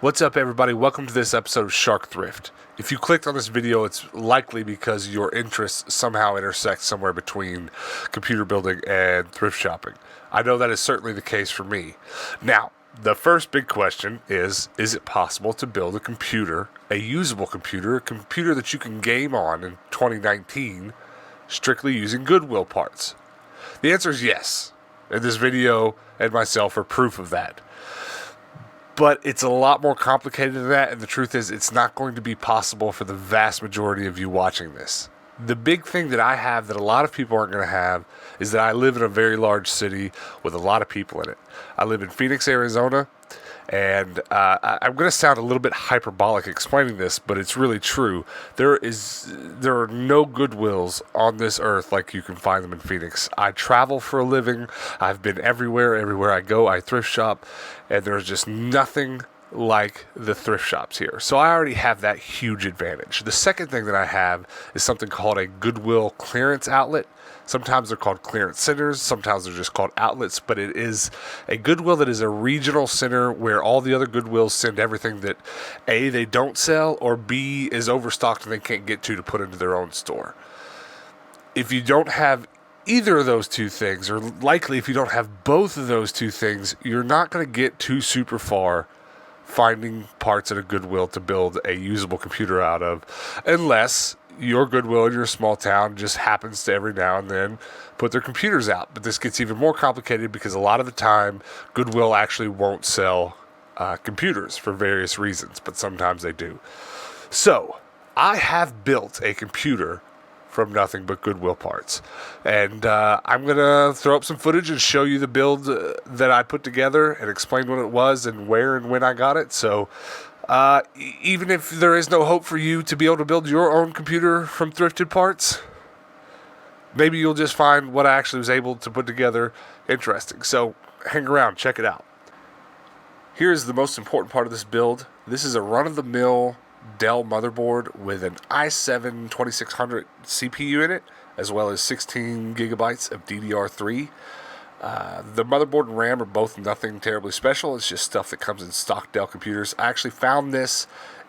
What's up, everybody? Welcome to this episode of Shark Thrift. If you clicked on this video, it's likely because your interests somehow intersect somewhere between computer building and thrift shopping. I know that is certainly the case for me. Now, the first big question is it possible to build a computer, a usable computer, a computer that you can game on in 2019, strictly using Goodwill parts? The answer is yes, and this video and myself are proof of that. But it's a lot more complicated than that, and the truth is it's not going to be possible for the vast majority of you watching this. The big thing that I have that a lot of people aren't going to have is that I live in a very large city with a lot of people in it. I live in Phoenix, Arizona, and I'm going to sound a little bit hyperbolic explaining this, but it's really true. There are no Goodwills on this earth like you can find them in Phoenix. I travel for a living. I've been everywhere. Everywhere I go, I thrift shop, and there's just nothing like the thrift shops here. So I already have that huge advantage. The second thing that I have is something called a Goodwill clearance outlet. Sometimes they're called clearance centers, sometimes they're just called outlets, but it is a Goodwill that is a regional center where all the other Goodwills send everything that A, they don't sell, or B, is overstocked and they can't get to put into their own store. If you don't have either of those two things, or likely if you don't have both of those two things, you're not going to get too super far finding parts at a Goodwill to build a usable computer out of, unless your Goodwill in your small town just happens to every now and then put their computers out. But this gets even more complicated because a lot of the time Goodwill actually won't sell computers for various reasons, but sometimes they do. So I have built a computer from nothing but Goodwill parts, and I'm gonna throw up some footage and show you the build that I put together and explain what it was and where and when I got it. So even if there is no hope for you to be able to build your own computer from thrifted parts, maybe you'll just find what I actually was able to put together interesting. So hang around, check it out. Here's the most important part of this build. This is a run-of-the-mill Dell motherboard with an i7 2600 CPU in it, as well as 16 gigabytes of DDR3. The motherboard and RAM are both nothing terribly special. It's just stuff that comes in stock Dell computers. I actually found this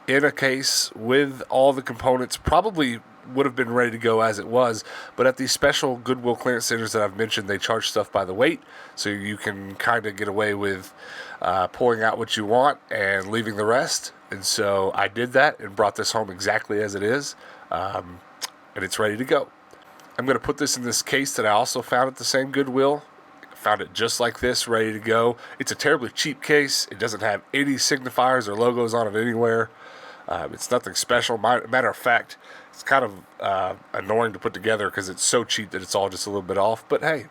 in a case with all the components. Probably would have been ready to go as it was, but at these special Goodwill clearance centers that I've mentioned, they charge stuff by the weight, so you can kind of get away with pulling out what you want and leaving the rest. And so I did that and brought this home exactly as it is, and it's ready to go. I'm going to put this in this case that I also found at the same Goodwill. Found it just like this, ready to go. It's a terribly cheap case. It doesn't have any signifiers or logos on it anywhere. It's nothing special. Matter of fact, it's kind of annoying to put together because it's so cheap that it's all just a little bit off. But hey,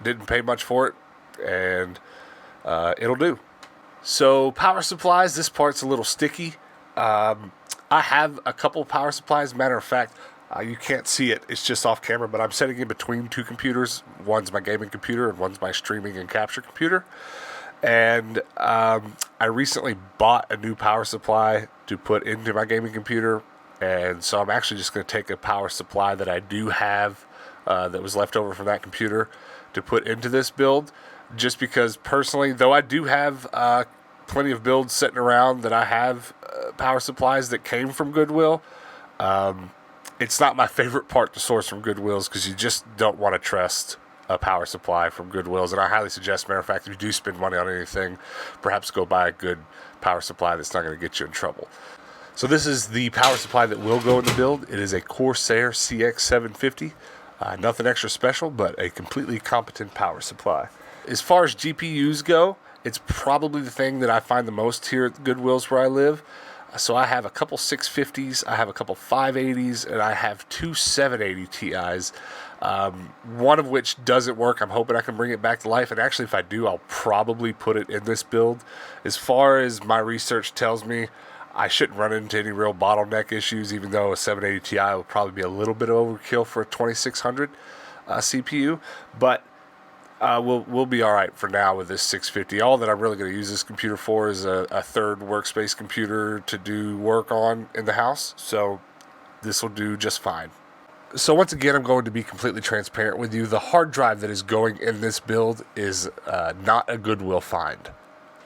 didn't pay much for it, and it'll do. So power supplies, this part's a little sticky. I have a couple power supplies. Matter of fact, you can't see it. It's just off camera, but I'm setting in between two computers. One's my gaming computer and one's my streaming and capture computer. And I recently bought a new power supply to put into my gaming computer. And so I'm actually just going to take a power supply that I do have that was left over from that computer to put into this build. Just because personally, though I do have plenty of builds sitting around that I have power supplies that came from Goodwill, it's not my favorite part to source from Goodwills because you just don't want to trust a power supply from Goodwills. And I highly suggest, matter of fact, if you do spend money on anything, perhaps go buy a good power supply that's not going to get you in trouble. So this is the power supply that will go in the build. It is a Corsair CX750. Nothing extra special, but a completely competent power supply. As far as GPUs go, it's probably the thing that I find the most here at Goodwills where I live. So I have a couple 650s, I have a couple 580s, and I have two 780 Ti's, one of which doesn't work. I'm hoping I can bring it back to life, and actually if I do, I'll probably put it in this build. As far as my research tells me, I shouldn't run into any real bottleneck issues, even though a 780 Ti will probably be a little bit of overkill for a 2600 CPU, but we'll be all right for now with this 650. All that I'm really going to use this computer for is a third workspace computer to do work on in the house, so this will do just fine. So once again, I'm going to be completely transparent with you. The hard drive that is going in this build is not a Goodwill find.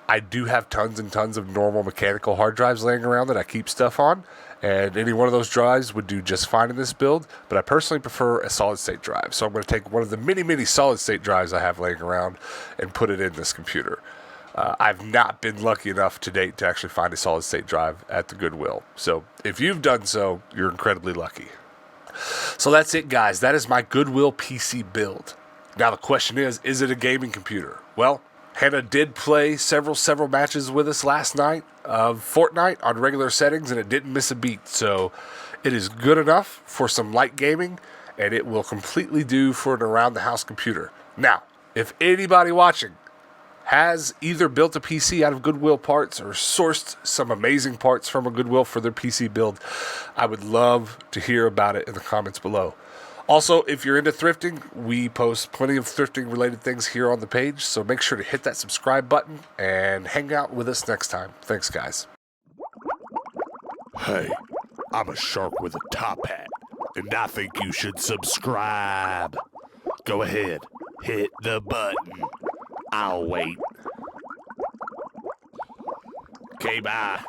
I do have tons and tons of normal mechanical hard drives laying around that I keep stuff on, and any one of those drives would do just fine in this build, but I personally prefer a solid-state drive. So I'm going to take one of the many solid-state drives I have laying around and put it in this computer. I've not been lucky enough to date to actually find a solid-state drive at the Goodwill. So if you've done so, you're incredibly lucky. So that's it, guys. That is my Goodwill PC build. Now the question is it a gaming computer? Well, Hannah did play several matches with us last night of Fortnite on regular settings, and it didn't miss a beat. So it is good enough for some light gaming, and it will completely do for an around-the-house computer. Now, if anybody watching has either built a PC out of Goodwill parts or sourced some amazing parts from a Goodwill for their PC build, I would love to hear about it in the comments below. Also, if you're into thrifting, we post plenty of thrifting related things here on the page, so make sure to hit that subscribe button and hang out with us next time. Thanks, guys. Hey, I'm a shark with a top hat, and I think you should subscribe. Go ahead, hit the button. I'll wait. Okay, bye.